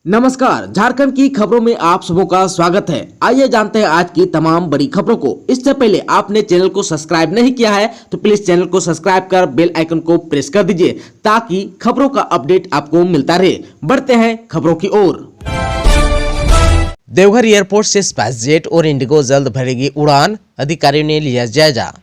नमस्कार, झारखंड की खबरों में आप सबों का स्वागत है। आइए जानते हैं आज की तमाम बड़ी खबरों को। इससे पहले आपने चैनल को सब्सक्राइब नहीं किया है तो प्लीज चैनल को सब्सक्राइब कर बेल आइकन को प्रेस कर दीजिए ताकि खबरों का अपडेट आपको मिलता रहे। बढ़ते हैं खबरों की ओर। देवघर एयरपोर्ट से स्पाइसजेट और इंडिगो जल्द भरेगी उड़ान, अधिकारियों ने लिया जायजा।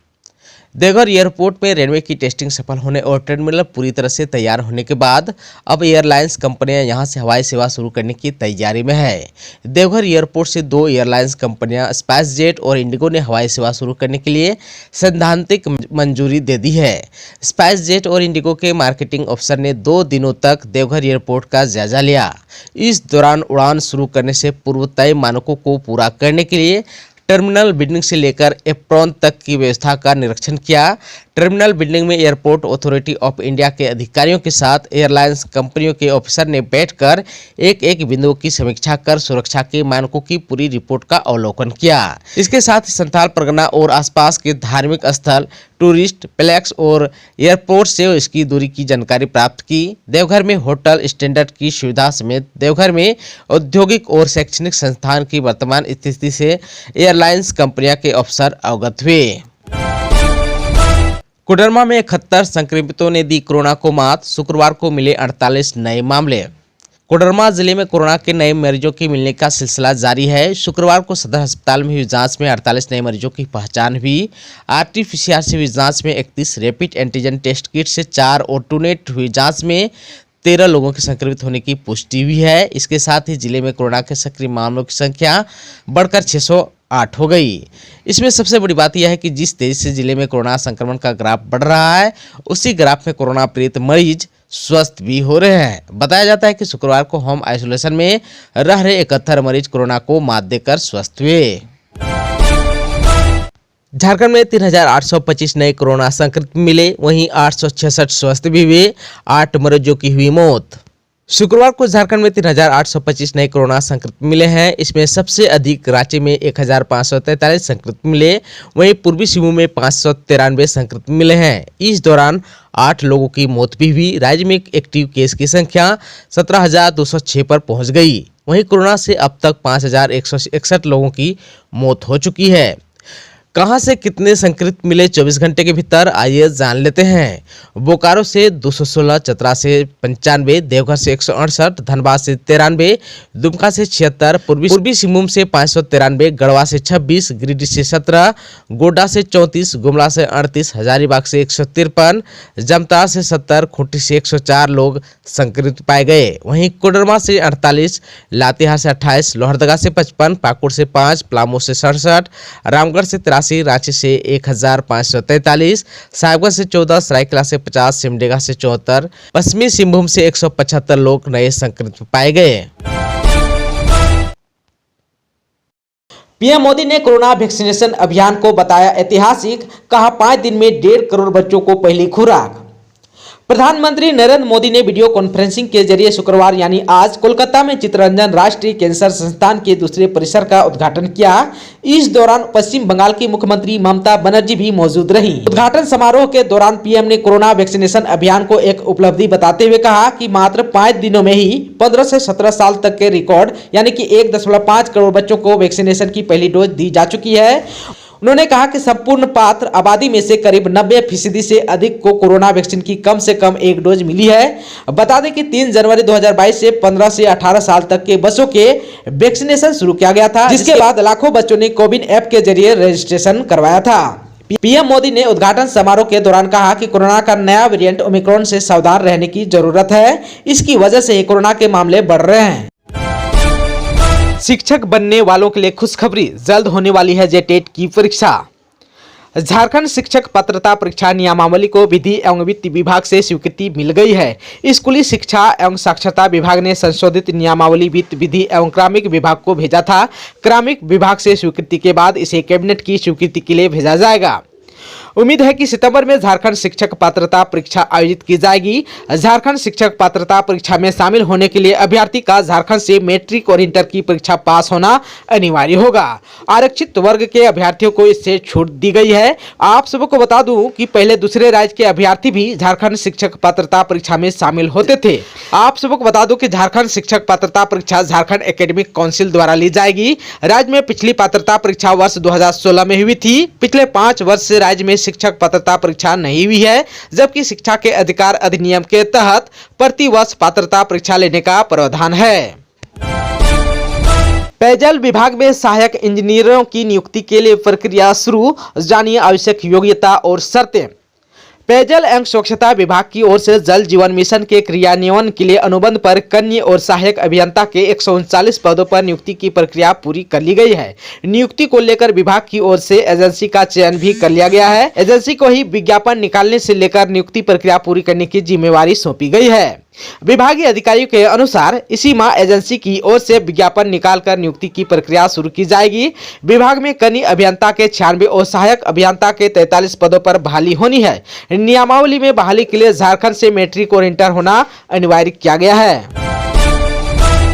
देवघर एयरपोर्ट में रनवे की टेस्टिंग सफल होने और टर्मिनल पूरी तरह से तैयार होने के बाद अब एयरलाइंस कंपनियां यहां से हवाई सेवा शुरू करने की तैयारी में है। देवघर एयरपोर्ट से दो एयरलाइंस कंपनियां स्पाइसजेट और इंडिगो ने हवाई सेवा शुरू करने के लिए सैद्धांतिक मंजूरी दे दी है। स्पाइसजेट और इंडिगो के मार्केटिंग अफसर ने 2 दिनों तक देवघर एयरपोर्ट का जायजा लिया। इस दौरान उड़ान शुरू करने से पूर्व तय मानकों को पूरा करने के लिए टर्मिनल बिल्डिंग से लेकर एप्रॉन तक की व्यवस्था का निरीक्षण किया। टर्मिनल बिल्डिंग में एयरपोर्ट अथॉरिटी ऑफ इंडिया के अधिकारियों के साथ एयरलाइंस कंपनियों के ऑफिसर ने बैठकर एक बिंदुओं की समीक्षा कर सुरक्षा के मानकों की पूरी रिपोर्ट का अवलोकन किया। इसके साथ ही संथाल परगना और आसपास के धार्मिक स्थल, टूरिस्ट प्लेस और एयरपोर्ट से इसकी दूरी की जानकारी प्राप्त की। देवघर में होटल स्टैंडर्ड की सुविधा समेत देवघर में औद्योगिक और शैक्षणिक संस्थान की वर्तमान स्थिति से एयरलाइंस कंपनियां के अफसर अवगत हुए। कोडरमा में 71 संक्रमितों ने दी कोरोना को मात, शुक्रवार को मिले 48 नए मामले। कोडरमा जिले में कोरोना के नए मरीजों के मिलने का सिलसिला जारी है। शुक्रवार को सदर अस्पताल में हुई जांच में 48 नए मरीजों की पहचान हुई। आरटीपीसीआर से हुई जांच में 31, रैपिड एंटीजन टेस्ट किट से 4 और टूनेट हुई जांच में 13 लोगों के संक्रमित होने की पुष्टि हुई है। इसके साथ ही जिले में कोरोना के सक्रिय मामलों की संख्या बढ़कर 608 हो गई। इसमें सबसे बड़ी बात यह है कि जिस तेजी से जिले में कोरोना संक्रमण का ग्राफ बढ़ रहा है, उसी ग्राफ में कोरोना पीड़ित मरीज स्वस्थ भी हो रहे हैं। बताया जाता है कि शुक्रवार को होम आइसोलेशन में रह रहे 71 मरीज कोरोना को मात देकर स्वस्थ हुए। झारखंड में 3825 नए कोरोना संक्रमित मिले, वहीं 866 स्वस्थ भी हुए। 8 मरीजों की हुई मौत। शुक्रवार को झारखंड में 3825 नए कोरोना संक्रमित मिले हैं। इसमें सबसे अधिक रांची में 1543 संक्रमित मिले, वहीं पूर्वी सिंहभूम में 593 संक्रमित मिले हैं। इस दौरान 8 लोगों की मौत भी हुई। राज्य में एक्टिव केस की संख्या 17,206 पर पहुंच गई। वहीं कोरोना से अब तक 5,161 लोगों की मौत हो चुकी है। कहां से कितने संक्रमित मिले 24 घंटे के भीतर, आइए जान लेते हैं। बोकारो से 216, चतरा से 95, देवघर से 168, धनबाद से 93, दुमका से 76, पूर्वी सिंहभूम से 593, गढ़वा से 26, गिरिडीह से 17, गोड्डा से 34, गुमला से 38, हजारीबाग से 153, जामताड़ा से 70, खूंटी से 104 लोग संक्रमित पाए गए। वहीं कोडरमा से 48, लातेहार से 28, लोहरदगा से 55, पाकुड़ से 5, पलामू से 67, रामगढ़ से 83, रांची से 1543, साहिबगंज से 14, सरायकेला से 50, सिमडेगा से 74, पश्चिमी सिंहभूम से 175 लोग नए संक्रमित पाए गए। पीएम मोदी ने कोरोना वैक्सीनेशन अभियान को बताया ऐतिहासिक, कहा 5 दिन में 1.5 करोड़ बच्चों को पहली खुराक। प्रधानमंत्री नरेंद्र मोदी ने वीडियो कॉन्फ्रेंसिंग के जरिए शुक्रवार यानी आज कोलकाता में चित्तरंजन राष्ट्रीय कैंसर संस्थान के दूसरे परिसर का उद्घाटन किया। इस दौरान पश्चिम बंगाल की मुख्यमंत्री ममता बनर्जी भी मौजूद रहीं। उद्घाटन समारोह के दौरान पीएम ने कोरोना वैक्सीनेशन अभियान को एक उपलब्धि बताते हुए कहा कि मात्र 5 दिनों में ही 15 से 17 साल तक के रिकॉर्ड यानी कि 1.5 करोड़ बच्चों को वैक्सीनेशन की पहली डोज दी जा चुकी है। उन्होंने कहा कि संपूर्ण पात्र आबादी में से करीब 90% से अधिक को कोरोना वैक्सीन की कम से कम 1 डोज मिली है। बता दें कि 3 जनवरी 2022 से 15 से 18 साल तक के बच्चों के वैक्सीनेशन शुरू किया गया था, जिसके बाद लाखों बच्चों ने कोविन ऐप के जरिए रजिस्ट्रेशन करवाया था। पीएम मोदी ने उद्घाटन समारोह के दौरान कहा कि कोरोना का नया वेरिएंट ओमिक्रॉन से सावधान रहने की जरूरत है। इसकी वजह से कोरोना के मामले बढ़ रहे हैं। शिक्षक बनने वालों के लिए खुशखबरी, जल्द होने वाली है जेटेट की परीक्षा। झारखंड शिक्षक पात्रता परीक्षा नियमावली को विधि एवं वित्त विभाग से स्वीकृति मिल गई है। स्कूली शिक्षा एवं साक्षरता विभाग ने संशोधित नियमावली वित्त विधि एवं कार्मिक विभाग को भेजा था। कार्मिक विभाग से स्वीकृति के बाद इसे कैबिनेट की स्वीकृति के लिए भेजा जाएगा। उम्मीद है कि सितंबर में झारखंड शिक्षक पात्रता परीक्षा आयोजित की जाएगी। झारखंड शिक्षक पात्रता परीक्षा में शामिल होने के लिए अभ्यर्थी का झारखंड से मैट्रिक और इंटर की परीक्षा पास होना अनिवार्य होगा। आरक्षित वर्ग के अभ्यर्थियों को इससे छूट दी गई है। आप सबको बता दूं कि पहले दूसरे राज्य के अभ्यर्थी भी झारखंड शिक्षक पात्रता परीक्षा में शामिल होते थे। आप सबको बता दूं कि झारखंड शिक्षक पात्रता परीक्षा झारखंड एकेडमिक काउंसिल द्वारा ली जाएगी। राज्य में पिछली पात्रता परीक्षा वर्ष 2016 में हुई थी। पिछले 5 वर्ष से राज्य में शिक्षक पात्रता परीक्षा नहीं हुई है, जबकि शिक्षा के अधिकार अधिनियम के तहत प्रति वर्ष पात्रता परीक्षा लेने का प्रावधान है। पेयजल विभाग में सहायक इंजीनियरों की नियुक्ति के लिए प्रक्रिया शुरू, जानिए आवश्यक योग्यता और शर्तें। पेयजल एवं स्वच्छता विभाग की ओर से जल जीवन मिशन के क्रियान्वयन के लिए अनुबंध पर कनीय और सहायक अभियंता के 139 पदों पर नियुक्ति की प्रक्रिया पूरी कर ली गई है। नियुक्ति को लेकर विभाग की ओर से एजेंसी का चयन भी कर लिया गया है। एजेंसी को ही विज्ञापन निकालने से लेकर नियुक्ति प्रक्रिया पूरी करने की जिम्मेवारी सौंपी गई है। विभागीय अधिकारियों के अनुसार इसी माह एजेंसी की ओर से विज्ञापन निकालकर नियुक्ति की प्रक्रिया शुरू की जाएगी। विभाग में कनीय अभियंता के 96 और सहायक अभियंता के 43 पदों पर बहाली होनी है। नियमावली में बहाली के लिए झारखंड से मैट्रिक और इंटर होना अनिवार्य किया गया है।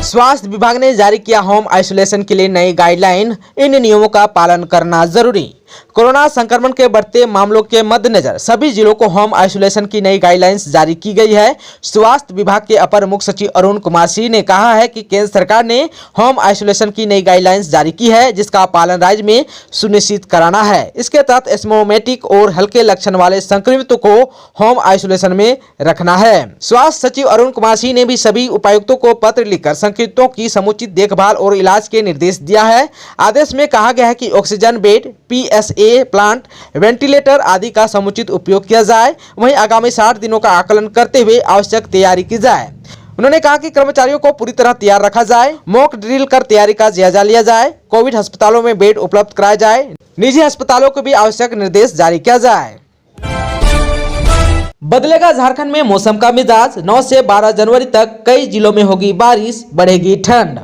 स्वास्थ्य विभाग ने जारी किया होम आइसोलेशन के लिए नई गाइडलाइन, इन नियमों का पालन करना जरूरी। कोरोना संक्रमण के बढ़ते मामलों के मद्देनजर सभी जिलों को होम आइसोलेशन की नई गाइडलाइंस जारी की गई है। स्वास्थ्य विभाग के अपर मुख्य सचिव अरुण कुमार सिंह ने कहा है कि केंद्र सरकार ने होम आइसोलेशन की नई गाइडलाइंस जारी की है, जिसका पालन राज्य में सुनिश्चित कराना है। इसके तहत एसिम्प्टोमेटिक और हल्के लक्षण वाले संक्रमितों को होम आइसोलेशन में रखना है। स्वास्थ्य सचिव अरुण कुमार सिंह ने भी सभी उपायुक्तों को पत्र लिखकर संक्रमितों की समुचित देखभाल और इलाज के निर्देश दिया है। आदेश में कहा गया है कि oxygen bed, PSA plant, ventilator आदि का समुचित उपयोग किया जाए। वहीं आगामी 60 दिनों का आकलन करते हुए आवश्यक तैयारी की जाए। उन्होंने कहा कि कर्मचारियों को पूरी तरह तैयार रखा जाए, मॉक ड्रिल कर तैयारी का जायजा लिया जाए, कोविड अस्पतालों में बेड उपलब्ध कराया जाए, निजी अस्पतालों को भी आवश्यक निर्देश जारी किया जाए। बदलेगा झारखंड में मौसम का मिजाज, 9 से 12 जनवरी तक कई जिलों में होगी बारिश, बढ़ेगी ठंड।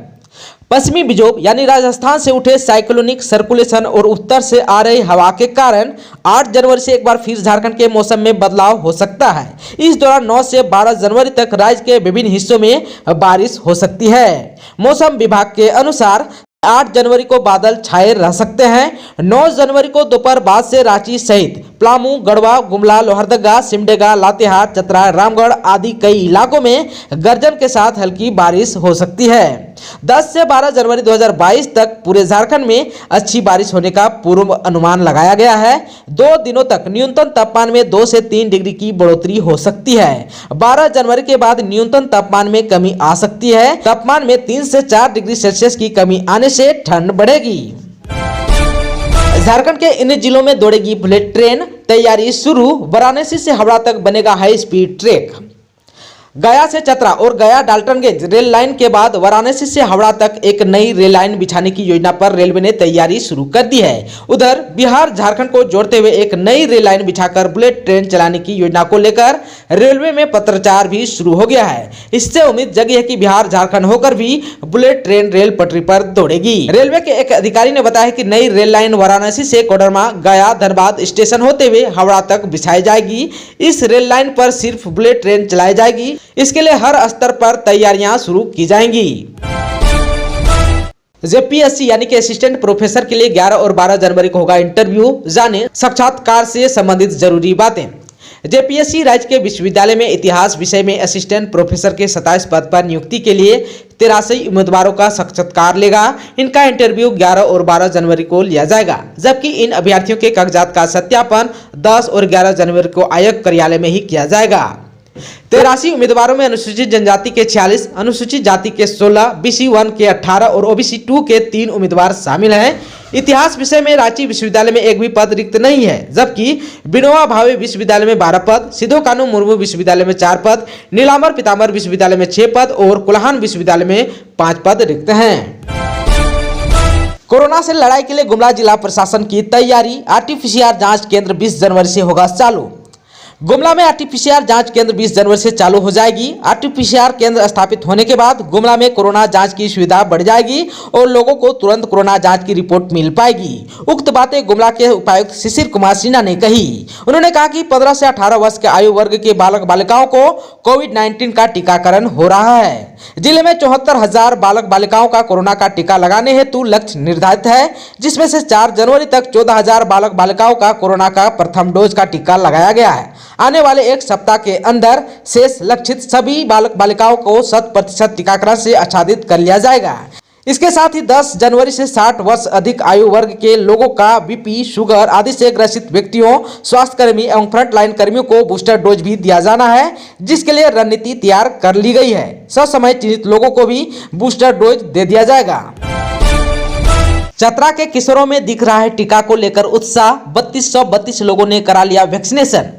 पश्चिमी विक्षोभ यानी राजस्थान से उठे साइक्लोनिक सर्कुलेशन और उत्तर से आ रही हवा के कारण 8 जनवरी से एक बार फिर झारखंड के मौसम में बदलाव हो सकता है। इस दौरान 9 से 12 जनवरी तक राज्य के विभिन्न हिस्सों में बारिश हो सकती है। मौसम विभाग के अनुसार 8 जनवरी को बादल छाए रह सकते हैं। 9 जनवरी को दोपहर बाद से रांची सहित पलामू, गढ़वा, गुमला, लोहरदगा, सिमडेगा, लातेहार, चतरा, रामगढ़ आदि कई इलाकों में गर्जन के साथ हल्की बारिश हो सकती है। 10 से 12 जनवरी 2022 तक पूरे झारखंड में अच्छी बारिश होने का पूर्व अनुमान लगाया गया है। 2 दिनों तक न्यूनतम तापमान में 2 से 3 डिग्री की बढ़ोतरी हो सकती है। 12 जनवरी के बाद न्यूनतम तापमान में कमी आ सकती है। तापमान में 3 से 4 डिग्री सेल्सियस की कमी आने से ठंड बढ़ेगी। झारखंड के इन जिलों में दौड़ेगी बुलेट ट्रेन, तैयारी शुरू। वाराणसी से हावड़ा तक बनेगा हाई स्पीड ट्रैक। गया से चतरा और गया डाल्टनगंज रेल लाइन के बाद वाराणसी से हावड़ा तक एक नई रेल लाइन बिछाने की योजना पर रेलवे ने तैयारी शुरू कर दी है। उधर बिहार झारखंड को जोड़ते हुए एक नई रेल लाइन बिछाकर बुलेट ट्रेन चलाने की योजना को लेकर रेलवे में पत्राचार भी शुरू हो गया है। इससे उम्मीद जगी है कि बिहार झारखंड होकर भी बुलेट ट्रेन रेल पटरी पर दौड़ेगी। रेलवे के एक अधिकारी ने बताया कि नई रेल लाइन वाराणसी से कोडरमा, गया, धनबाद स्टेशन होते हुए हावड़ा तक बिछाई जाएगी। इस रेल लाइन पर सिर्फ बुलेट ट्रेन चलाई जाएगी। इसके लिए हर स्तर पर तैयारियां शुरू की जाएंगी। जेपीएससी यानी कि असिस्टेंट प्रोफेसर के लिए 11 और 12 जनवरी को होगा इंटरव्यू। जाने साक्षात्कार से संबंधित जरूरी बातें। जेपीएससी राज्य के विश्वविद्यालय में इतिहास विषय में असिस्टेंट प्रोफेसर के 27 पद पर नियुक्ति के लिए 83 उम्मीदवारों का साक्षात्कार लेगा। इनका इंटरव्यू 11 और 12 जनवरी को लिया जाएगा, जबकि इन अभ्यर्थियों के कागजात का सत्यापन 10 और 11 जनवरी को आयोग कार्यालय में ही किया जाएगा। 83 उम्मीदवारों में अनुसूचित जनजाति के 46, अनुसूचित जाति के 16, BC 1 के 18 और OBC 2 के 3 उम्मीदवार शामिल हैं। इतिहास विषय में रांची विश्वविद्यालय में एक भी पद रिक्त नहीं है, जबकि विनोबा भावे विश्वविद्यालय में 12 पद, सिधो कानू मुर्मू विश्वविद्यालय में 4 पद, नीलांबर पीताम्बर विश्वविद्यालय में 6 पद और कोल्हान विश्वविद्यालय में 5 पद रिक्त हैं। कोरोना से लड़ाई के लिए गुमला जिला प्रशासन की तैयारी। RT-PCR जांच केंद्र 20 जनवरी से होगा चालू। गुमला में आरटीपीसीआर जांच केंद्र 20 जनवरी से चालू हो जाएगी। आरटीपीसीआर केंद्र स्थापित होने के बाद गुमला में कोरोना जांच की सुविधा बढ़ जाएगी और लोगों को तुरंत कोरोना जांच की रिपोर्ट मिल पाएगी। उक्त बातें गुमला के उपायुक्त शिशिर कुमार सिन्हा ने कही। उन्होंने कहा कि 15 से 18 वर्ष के आयु वर्ग के बालक बालिकाओं को कोविड-19 का टीकाकरण हो रहा है। जिले में 74,000 बालक बालिकाओं का कोरोना का टीका लगाने हेतु लक्ष्य निर्धारित है, जिसमें से 4 जनवरी तक 14,000 बालक बालिकाओं का कोरोना का प्रथम डोज का टीका लगाया गया है। आने वाले एक सप्ताह के अंदर शेष लक्षित सभी बालक बालिकाओं को 100% टीकाकरण से आच्छादित कर लिया जाएगा। इसके साथ ही 10 जनवरी से 60 वर्ष अधिक आयु वर्ग के लोगों का बीपी, शुगर आदि से ग्रसित व्यक्तियों, स्वास्थ्यकर्मी एवं फ्रंटलाइन कर्मियों को बूस्टर डोज भी दिया जाना है, जिसके लिए रणनीति तैयार कर ली गई है। ससमय चिन्हित लोगों को भी बूस्टर डोज दे दिया जाएगा। चतरा के किशोरों में दिख रहा है टीका को लेकर उत्साह। 3232 लोगों ने करा लिया वैक्सीनेशन।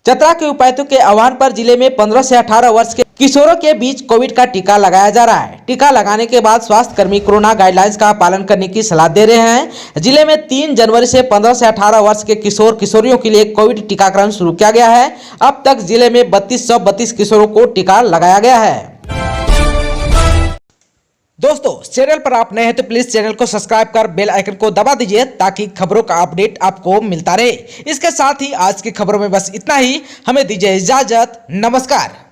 चतरा के उपायुक्तों के आह्वान पर जिले में 15 से 18 वर्ष के किशोरों के बीच कोविड का टीका लगाया जा रहा है। टीका लगाने के बाद स्वास्थ्य कर्मी कोरोना गाइडलाइंस का पालन करने की सलाह दे रहे हैं। जिले में 3 जनवरी से 15 से 18 वर्ष के किशोर किशोरियों के लिए कोविड टीकाकरण शुरू किया गया है। अब तक जिले में 3232 किशोरों को टीका लगाया गया है। दोस्तों, चैनल पर आप नए हैं तो प्लीज चैनल को सब्सक्राइब कर बेल आइकन को दबा दीजिए ताकि खबरों का अपडेट आपको मिलता रहे। इसके साथ ही आज की खबरों में बस इतना ही। हमें दीजिए इजाजत। नमस्कार।